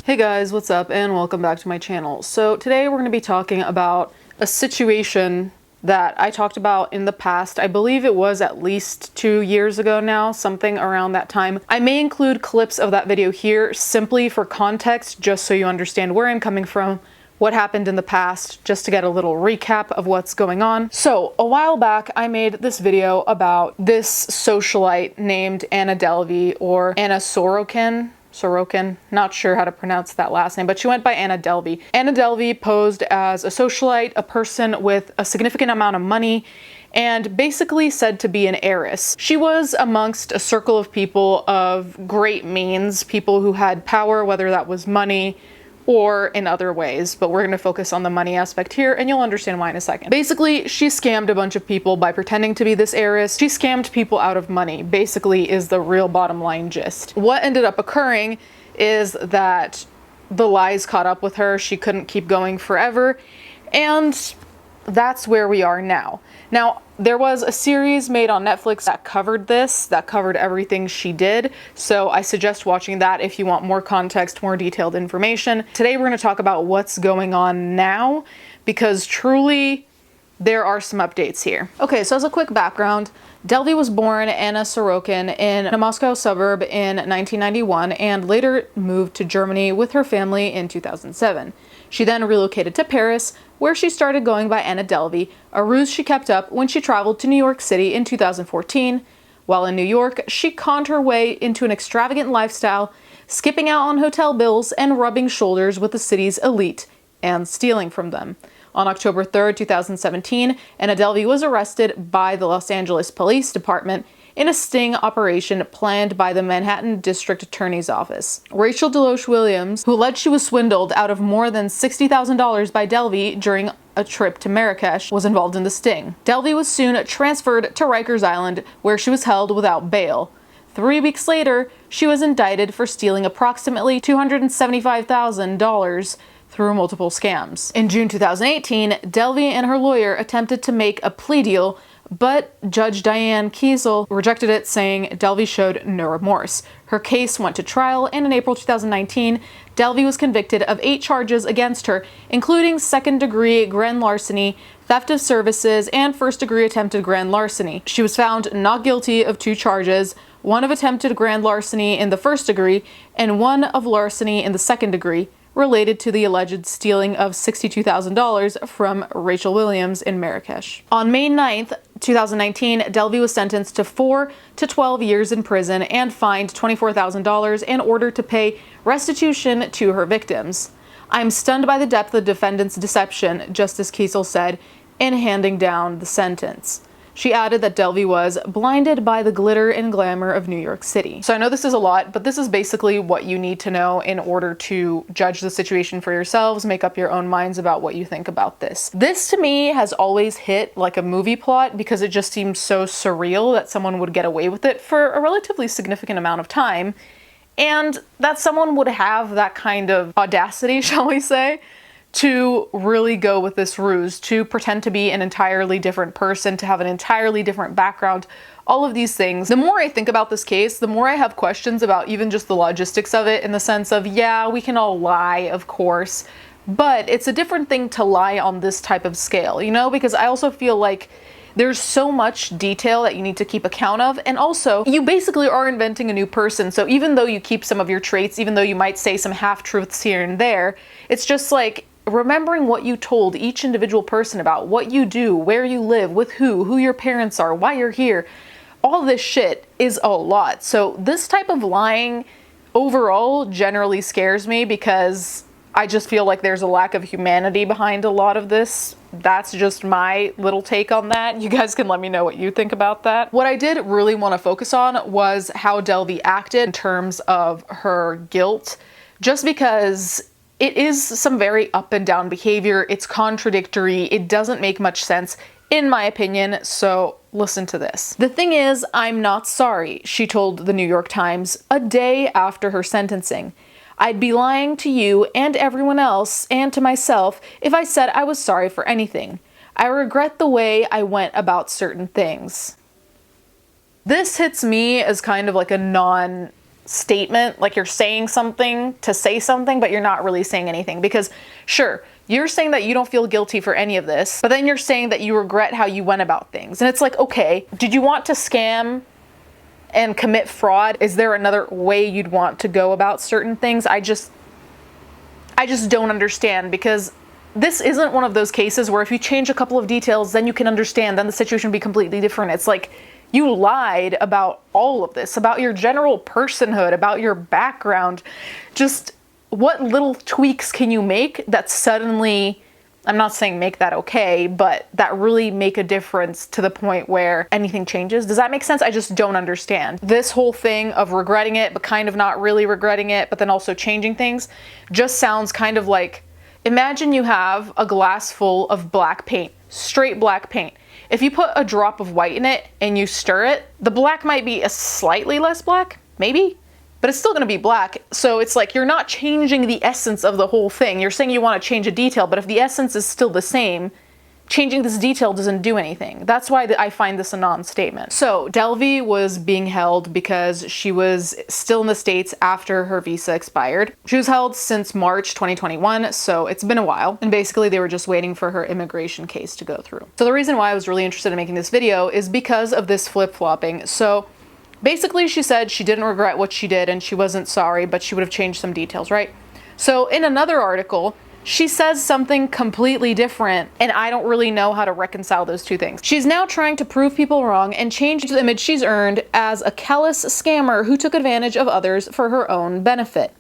Hey guys, what's up and welcome back to my channel. So today we're going to be talking about a situation that I talked about in the past. I believe it was at least 2 years ago now, something around that time. I may include clips of that video here simply for context, just so you understand where I'm coming from, what happened in the past, just to get a little recap of what's going on. So a while back, I made this video about this socialite named Anna Delvey, or Anna Sorokin, not sure how to pronounce that last name, but she went by Anna Delvey. Anna Delvey posed as a socialite, a person with a significant amount of money, and basically said to be an heiress. She was amongst a circle of people of great means, people who had power, whether that was money or in other ways, but we're going to focus on the money aspect here and you'll understand why in a second. Basically, she scammed a bunch of people by pretending to be this heiress. She scammed people out of money, basically, is the real bottom line gist. What ended up occurring is that the lies caught up with her. She couldn't keep going forever, and that's where we are now. Now, there was a series made on Netflix that covered this, that covered everything she did, so I suggest watching that if you want more context, more detailed information. Today we're going to talk about what's going on now, because truly there are some updates here. Okay, so as a quick background, Delvey was born Anna Sorokin in a Moscow suburb in 1991 and later moved to Germany with her family in 2007. She then relocated to Paris, where she started going by Anna Delvey, a ruse she kept up when she traveled to New York City in 2014. While in New York, she conned her way into an extravagant lifestyle, skipping out on hotel bills and rubbing shoulders with the city's elite and stealing from them. On October 3rd, 2017, Anna Delvey was arrested by the Los Angeles Police Department in a sting operation planned by the Manhattan District Attorney's Office. Rachel Deloche Williams, who alleged she was swindled out of more than $60,000 by Delvey during a trip to Marrakesh, was involved in the sting. Delvey was soon transferred to Rikers Island, where she was held without bail. 3 weeks later, she was indicted for stealing approximately $275,000 through multiple scams. In June 2018, Delvey and her lawyer attempted to make a plea deal, but Judge Diane Kiesel rejected it, saying Delvey showed no remorse. Her case went to trial, and in April 2019, Delvey was convicted of 8 charges against her, including second-degree grand larceny, theft of services, and first-degree attempted grand larceny. She was found not guilty of 2 charges, one of attempted grand larceny in the first degree, and one of larceny in the second degree, related to the alleged stealing of $62,000 from Rachel Williams in Marrakesh. On May 9th, 2019, Delvey was sentenced to 4 to 12 years in prison and fined $24,000 in order to pay restitution to her victims. "I'm stunned by the depth of the defendant's deception," Justice Kiesel said in handing down the sentence. She added that Delvey was blinded by the glitter and glamour of New York City. So I know this is a lot, but this is basically what you need to know in order to judge the situation for yourselves, make up your own minds about what you think about this. This to me has always hit like a movie plot because it just seems so surreal that someone would get away with it for a relatively significant amount of time, and that someone would have that kind of audacity, shall we say, to really go with this ruse, to pretend to be an entirely different person, to have an entirely different background, all of these things. The more I think about this case, the more I have questions about even just the logistics of it, in the sense of, yeah, we can all lie, of course, but it's a different thing to lie on this type of scale, you know, because I also feel like there's so much detail that you need to keep account of, and also you basically are inventing a new person, so even though you keep some of your traits, even though you might say some half-truths here and there, it's just like remembering what you told each individual person about what you do, where you live, with who your parents are, why you're here. All this shit is a lot. So this type of lying overall generally scares me because I just feel like there's a lack of humanity behind a lot of this. That's just my little take on that. You guys can let me know what you think about that. What I did really want to focus on was how Delvey acted in terms of her guilt, just because it is some very up and down behavior. It's contradictory. It doesn't make much sense, in my opinion, so listen to this. "The thing is, I'm not sorry," she told the New York Times a day after her sentencing. "I'd be lying to you and everyone else, and to myself, if I said I was sorry for anything. I regret the way I went about certain things." This hits me as kind of like a statement, like you're saying something to say something, but you're not really saying anything. Because sure, you're saying that you don't feel guilty for any of this, but then you're saying that you regret how you went about things. And it's like, okay, did you want to scam and commit fraud? Is there another way you'd want to go about certain things? I just don't understand, because this isn't one of those cases where if you change a couple of details, then you can understand, then the situation would be completely different. It's like, you lied about all of this, about your general personhood, about your background. Just what little tweaks can you make that suddenly, I'm not saying make that okay, but that really make a difference to the point where anything changes? Does that make sense? I just don't understand. This whole thing of regretting it, but kind of not really regretting it, but then also changing things, just sounds kind of like, imagine you have a glass full of black paint, straight black paint. If you put a drop of white in it and you stir it, the black might be a slightly less black, maybe, but it's still gonna be black. So it's like, you're not changing the essence of the whole thing. You're saying you wanna change a detail, but if the essence is still the same, changing this detail doesn't do anything. That's why I find this a non-statement. So Delvey was being held because she was still in the States after her visa expired. She was held since March 2021, so it's been a while. And basically they were just waiting for her immigration case to go through. So the reason why I was really interested in making this video is because of this flip-flopping. So basically she said she didn't regret what she did and she wasn't sorry, but she would have changed some details, right? So in another article, she says something completely different, and I don't really know how to reconcile those two things. She's now trying to prove people wrong and change the image she's earned as a callous scammer who took advantage of others for her own benefit.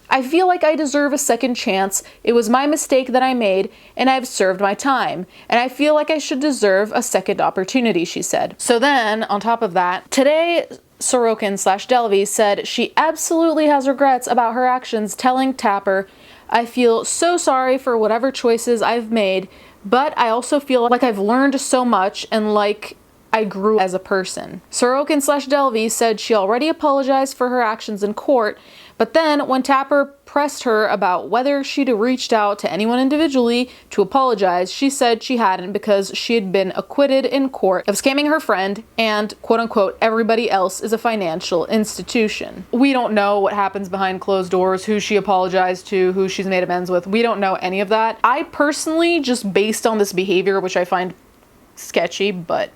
I feel like I deserve a second chance. It was my mistake that I made, and I've served my time. And I feel like I should deserve a second opportunity, she said. So then, on top of that, today, Sorokin/Delvey said she absolutely has regrets about her actions, telling Tapper, I feel so sorry for whatever choices I've made, but I also feel like I've learned so much and like I grew as a person. Sorokin/Delvey said she already apologized for her actions in court, but then when Tapper pressed her about whether she'd reached out to anyone individually to apologize, she said she hadn't because she had been acquitted in court of scamming her friend and, quote unquote, everybody else is a financial institution. We don't know what happens behind closed doors, who she apologized to, who she's made amends with. We don't know any of that. I personally, just based on this behavior, which I find sketchy, but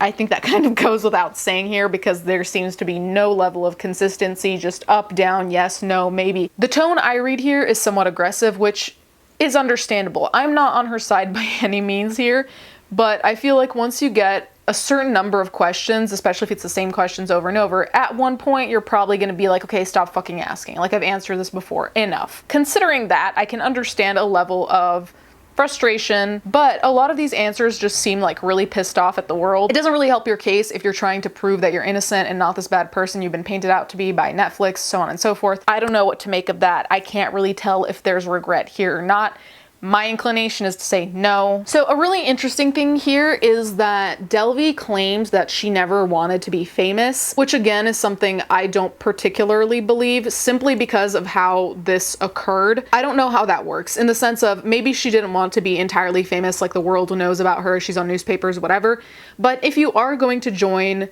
I think that kind of goes without saying here because there seems to be no level of consistency, just up, down, yes, no, maybe. The tone I read here is somewhat aggressive, which is understandable. I'm not on her side by any means here, but I feel like once you get a certain number of questions, especially if it's the same questions over and over, at one point you're probably going to be like, okay, stop fucking asking. Like, I've answered this before, enough. Considering that, I can understand a level of frustration, but a lot of these answers just seem like really pissed off at the world. It doesn't really help your case if you're trying to prove that you're innocent and not this bad person you've been painted out to be by Netflix, so on and so forth. I don't know what to make of that. I can't really tell if there's regret here or not. My inclination is to say no. So a really interesting thing here is that Delvey claims that she never wanted to be famous, which again is something I don't particularly believe simply because of how this occurred. I don't know how that works in the sense of maybe she didn't want to be entirely famous, like the world knows about her, she's on newspapers, whatever. But if you are going to join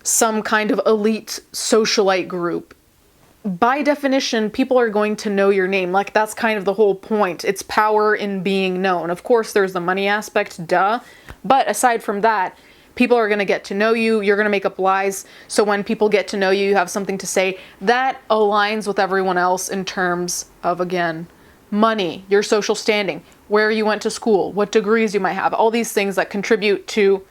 some kind of elite socialite group, by definition, people are going to know your name. Like, that's kind of the whole point. It's power in being known. Of course, there's the money aspect, duh. But aside from that, people are going to get to know you. You're going to make up lies. So when people get to know you, you have something to say. That aligns with everyone else in terms of, again, money, your social standing, where you went to school, what degrees you might have, all these things that contribute to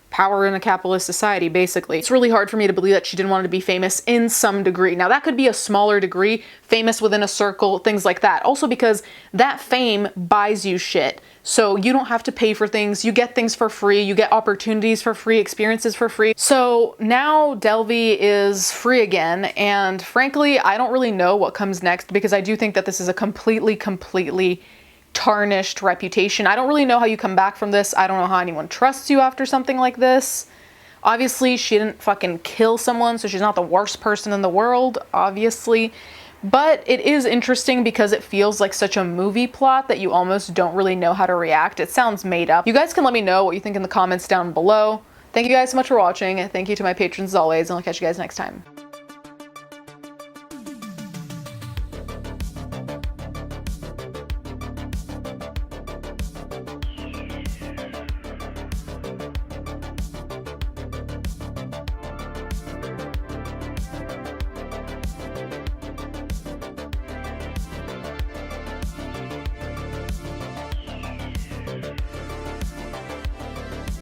power in a capitalist society, basically. It's really hard for me to believe that she didn't want to be famous in some degree. Now, that could be a smaller degree, famous within a circle, things like that. Also because that fame buys you shit. So you don't have to pay for things, you get things for free, you get opportunities for free, experiences for free. So now Delvey is free again, and frankly, I don't really know what comes next because I do think that this is a completely tarnished reputation. I don't really know how you come back from this. I don't know how anyone trusts you after something like this. Obviously, she didn't fucking kill someone, so she's not the worst person in the world, obviously. But it is interesting because it feels like such a movie plot that you almost don't really know how to react. It sounds made up. You guys can let me know what you think in the comments down below. Thank you guys so much for watching. Thank you to my patrons as always, and I'll catch you guys next time.